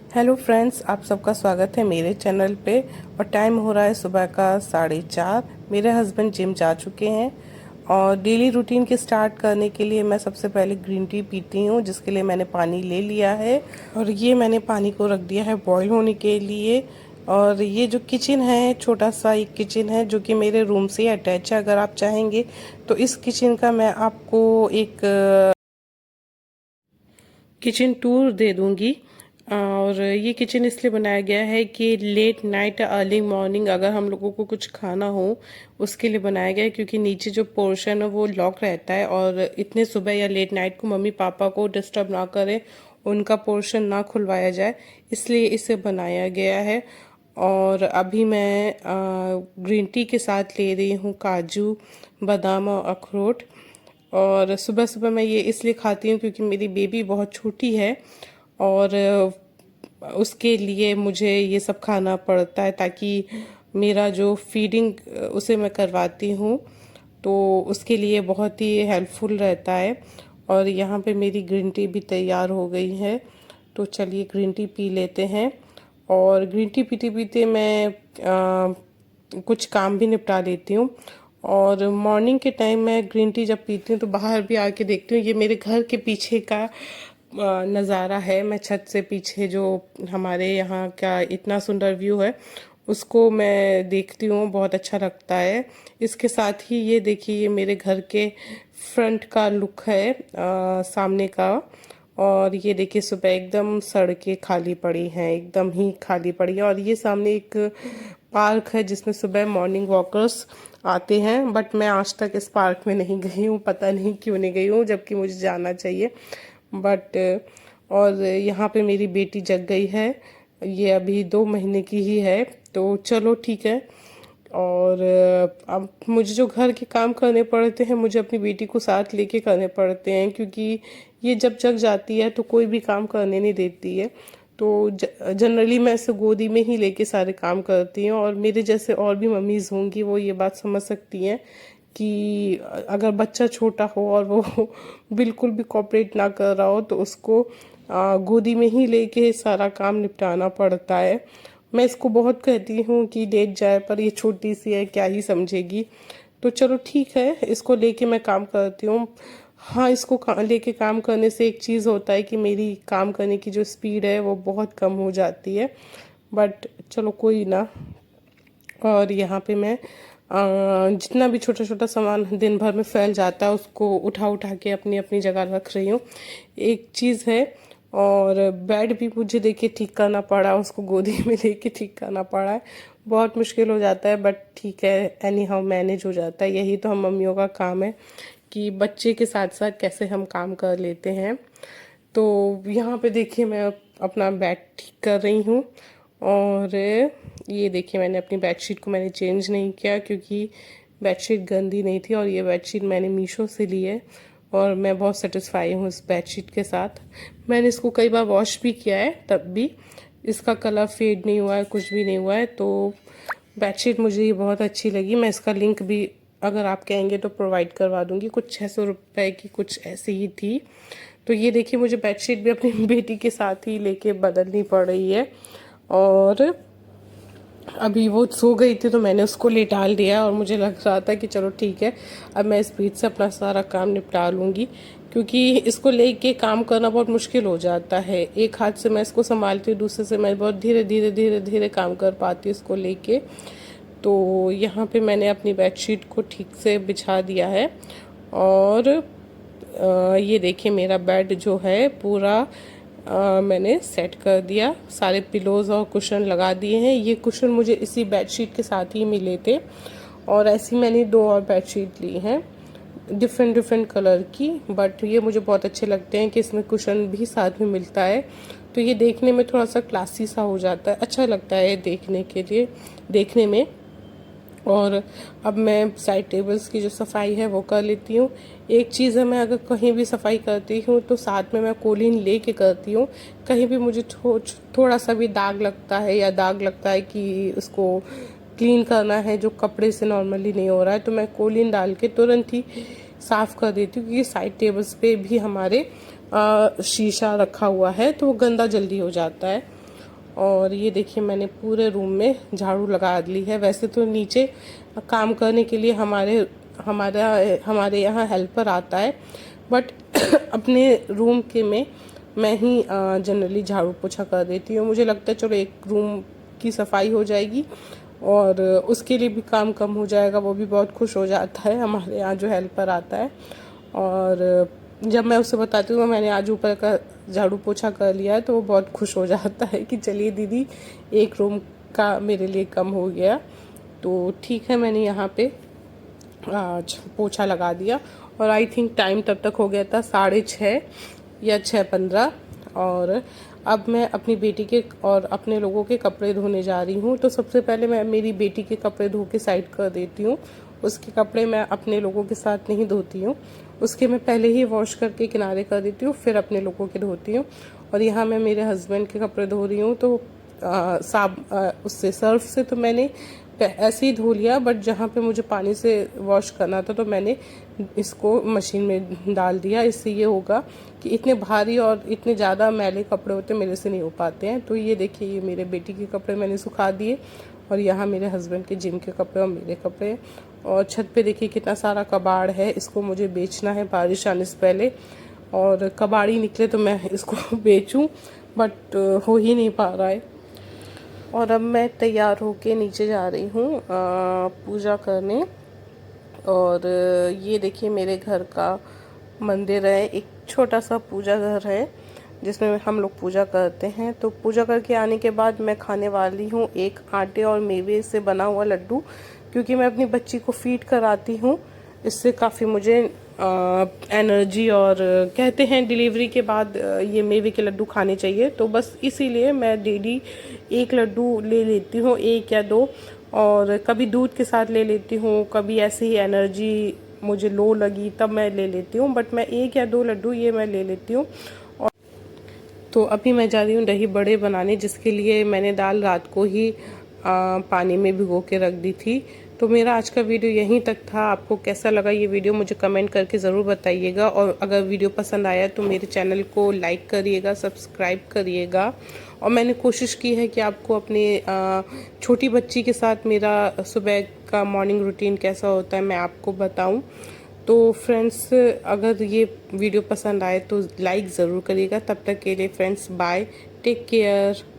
Hello friends, आप सबका स्वागत है मेरे चैनल पे। और टाइम हो रहा है सुबह का 4:30। मेरे हस्बैंड जिम जा चुके हैं और डेली रूटीन के स्टार्ट करने के लिए मैं सबसे पहले ग्रीन टी पीती हूँ, जिसके लिए मैंने पानी ले लिया है। और ये मैंने पानी को रख दिया है बॉईल होने के लिए। और ये जो किचन है, छोटा सा एक किचन है जो कि मेरे रूम से अटैच है। अगर आप चाहेंगे तो इस किचन का मैं आपको एक किचन टूर दे दूंगी। और ये किचन इसलिए बनाया गया है कि लेट नाइट अर्ली मॉर्निंग अगर हम लोगों को कुछ खाना हो उसके लिए बनाया गया है, क्योंकि नीचे जो पोर्शन है वो लॉक रहता है और इतने सुबह या लेट नाइट को मम्मी पापा को डिस्टर्ब ना करें, उनका पोर्शन ना खुलवाया जाए, इसलिए इसे बनाया गया है। और अभी मैं ग्रीन टी के साथ ले रही हूँ काजू, बादाम और अखरोट। और सुबह सुबह मैं ये इसलिए खाती हूँ क्योंकि मेरी बेबी बहुत छोटी है और उसके लिए मुझे ये सब खाना पड़ता है, ताकि मेरा जो फीडिंग उसे मैं करवाती हूँ तो उसके लिए बहुत ही हेल्पफुल रहता है। और यहाँ पे मेरी ग्रीन टी भी तैयार हो गई है, तो चलिए ग्रीन टी पी लेते हैं। और ग्रीन टी पीते पीते मैं कुछ काम भी निपटा लेती हूँ। और मॉर्निंग के टाइम मैं ग्रीन टी जब पीती हूँ तो बाहर भी आके देखती हूँ। ये मेरे घर के पीछे का नज़ारा है। मैं छत से पीछे जो हमारे यहाँ का इतना सुंदर व्यू है उसको मैं देखती हूँ, बहुत अच्छा लगता है। इसके साथ ही ये देखिए, ये मेरे घर के फ्रंट का लुक है, सामने का। और ये देखिए सुबह एकदम सड़कें खाली पड़ी हैं, एकदम ही खाली पड़ी है। और ये सामने एक पार्क है जिसमें सुबह मॉर्निंग वॉकर्स आते हैं, बट मैं आज तक इस पार्क में नहीं गई हूँ, पता नहीं क्यों नहीं गई हूँ, जबकि मुझे जाना चाहिए। बट और यहाँ पे मेरी बेटी जग गई है, ये अभी 2 महीने की ही है, तो चलो ठीक है। और अब मुझे जो घर के काम करने पड़ते हैं मुझे अपनी बेटी को साथ लेके करने पड़ते हैं, क्योंकि ये जब जग जाती है तो कोई भी काम करने नहीं देती है। तो जनरली मैं इसे गोदी में ही लेके सारे काम करती हूँ। और मेरे जैसे और भी मम्मीज़ होंगी वो ये बात समझ सकती हैं कि अगर बच्चा छोटा हो और वो बिल्कुल भी कोऑपरेट ना कर रहा हो तो उसको गोदी में ही लेके सारा काम निपटाना पड़ता है। मैं इसको बहुत कहती हूँ कि लेट जाए, पर ये छोटी सी है, क्या ही समझेगी। तो चलो ठीक है, इसको लेके मैं काम करती हूँ। हाँ, इसको लेके काम करने से एक चीज़ होता है कि मेरी काम करने की जो स्पीड है वो बहुत कम हो जाती है, बट चलो कोई ना। और यहाँ पे मैं जितना भी छोटा छोटा सामान दिन भर में फैल जाता है उसको उठा उठा के अपनी अपनी जगह रख रही हूँ। एक चीज़ है, और बेड भी मुझे देखिए ठीक करना पड़ा, उसको गोदी में लेके ठीक करना पड़ा है। बहुत मुश्किल हो जाता है, बट ठीक है, एनी हाउ मैनेज हो जाता है। यही तो हम मम्मियों का काम है कि बच्चे के साथ साथ कैसे हम काम कर लेते हैं। तो यहाँ पे देखिए मैं अपना बेड ठीक कर रही हूँ। और ये देखिए मैंने अपनी बेडशीट को मैंने चेंज नहीं किया, क्योंकि बेडशीट गंदी नहीं थी। और ये बेडशीट मैंने मीशो से ली है और मैं बहुत सेटिस्फाई हूँ इस बेडशीट के साथ। मैंने इसको कई बार वॉश भी किया है, तब भी इसका कलर फेड नहीं हुआ है, कुछ भी नहीं हुआ है। तो बेडशीट मुझे ये बहुत अच्छी लगी। मैं इसका लिंक भी अगर आप कहेंगे तो प्रोवाइड करवा दूंगी। कुछ 600 रुपये की कुछ ऐसी ही थी। तो ये देखिए मुझे बेडशीट भी अपनी बेटी के साथ ही लेके बदलनी पड़ रही है। और अभी वो सो गई थी तो मैंने उसको लेटाल दिया, और मुझे लग रहा था कि चलो ठीक है, अब मैं स्पीड से अपना सारा काम निपटा लूँगी, क्योंकि इसको लेके काम करना बहुत मुश्किल हो जाता है। एक हाथ से मैं इसको संभालती हूँ, दूसरे से मैं बहुत धीरे धीरे धीरे धीरे काम कर पाती हूँ इसको लेके। तो यहाँ पे मैंने अपनी बेडशीट को ठीक से बिछा दिया है। और ये देखिए मेरा बेड जो है पूरा मैंने सेट कर दिया, सारे पिलोज़ और कुशन लगा दिए हैं। ये कुशन मुझे इसी बेडशीट के साथ ही मिले थे, और ऐसी मैंने 2 और बेडशीट ली हैं डिफरेंट डिफरेंट कलर की, बट ये मुझे बहुत अच्छे लगते हैं कि इसमें कुशन भी साथ में मिलता है। तो ये देखने में थोड़ा सा क्लासी सा हो जाता है, अच्छा लगता है देखने के लिए, देखने में। और अब मैं साइड टेबल्स की जो सफाई है वो कर लेती हूँ। एक चीज़ है, मैं अगर कहीं भी सफाई करती हूँ तो साथ में मैं कोलिन लेके करती हूँ। कहीं भी मुझे थोड़ा सा भी दाग लगता है या दाग लगता है कि उसको क्लीन करना है जो कपड़े से नॉर्मली नहीं हो रहा है, तो मैं कोलिन डाल के तुरंत ही साफ़ कर देती हूँ। क्योंकि साइड टेबल्स पे भी हमारे शीशा रखा हुआ है तो वो गंदा जल्दी हो जाता है। और ये देखिए मैंने पूरे रूम में झाड़ू लगा ली है। वैसे तो नीचे काम करने के लिए हमारे यहाँ हेल्पर आता है, बट अपने रूम के में मैं ही जनरली झाड़ू पोछा कर देती हूँ। मुझे लगता है चलो एक रूम की सफाई हो जाएगी और उसके लिए भी काम कम हो जाएगा। वो भी बहुत खुश हो जाता है हमारे यहाँ जो हेल्पर आता है। और जब मैं उसे बताती हूँ मैंने आज ऊपर का झाड़ू पोछा कर लिया है, तो वो बहुत खुश हो जाता है कि चलिए दीदी एक रूम का मेरे लिए कम हो गया। तो ठीक है, मैंने यहाँ पे आज पोछा लगा दिया और आई थिंक टाइम तब तक हो गया था 6:30 या 6:15। और अब मैं अपनी बेटी के और अपने लोगों के कपड़े धोने जा रही हूँ। तो सबसे पहले मैं मेरी बेटी के कपड़े धो के साइड कर देती हूँ। उसके कपड़े मैं अपने लोगों के साथ नहीं धोती हूँ, उसके मैं पहले ही वॉश करके किनारे कर देती हूँ, फिर अपने लोगों के धोती हूँ। और यहाँ मैं मेरे हस्बैंड के कपड़े धो रही हूँ। तो उससे सर्फ से तो मैंने ऐसे ही धो लिया, बट जहाँ पे मुझे पानी से वॉश करना था तो मैंने इसको मशीन में डाल दिया। इससे ये होगा कि इतने भारी और इतने ज़्यादा मैले कपड़े होते मेरे से नहीं हो पाते हैं। तो ये देखिए ये मेरे बेटी के कपड़े मैंने सुखा दिए और यहाँ मेरे हस्बैंड के जिम के कपड़े और मेरे कपड़े। और छत पे देखिए कितना सारा कबाड़ है, इसको मुझे बेचना है बारिश आने से पहले। और कबाड़ी निकले तो मैं इसको बेचूं, बट हो ही नहीं पा रहा है। और अब मैं तैयार होके नीचे जा रही हूँ पूजा करने। और ये देखिए मेरे घर का मंदिर है, एक छोटा सा पूजा घर है जिसमें हम लोग पूजा करते हैं। तो पूजा करके आने के बाद मैं खाने वाली हूँ एक आटे और मेवे से बना हुआ लड्डू, क्योंकि मैं अपनी बच्ची को फीड कराती हूँ। इससे काफ़ी मुझे एनर्जी, और कहते हैं डिलीवरी के बाद ये मेवे के लड्डू खाने चाहिए। तो बस इसीलिए मैं डेली एक लड्डू ले लेती हूँ, एक या दो। और कभी दूध के साथ ले लेती हूँ, कभी ऐसे ही एनर्जी मुझे लो लगी तब मैं ले लेती हूँ, बट मैं एक या दो लड्डू ये मैं ले लेती हूँ। और तो अभी मैं जा रही हूँ दही बड़े बनाने, जिसके लिए मैंने दाल रात को ही पानी में भिगो के रख दी थी। तो मेरा आज का वीडियो यहीं तक था। आपको कैसा लगा ये वीडियो मुझे कमेंट करके ज़रूर बताइएगा। और अगर वीडियो पसंद आया तो मेरे चैनल को लाइक करिएगा, सब्सक्राइब करिएगा। और मैंने कोशिश की है कि आपको अपने छोटी बच्ची के साथ मेरा सुबह का मॉर्निंग रूटीन कैसा होता है मैं आपको बताऊं। तो फ्रेंड्स अगर ये वीडियो पसंद आए तो लाइक ज़रूर करिएगा। तब तक के लिए फ्रेंड्स बाय, टेक केयर।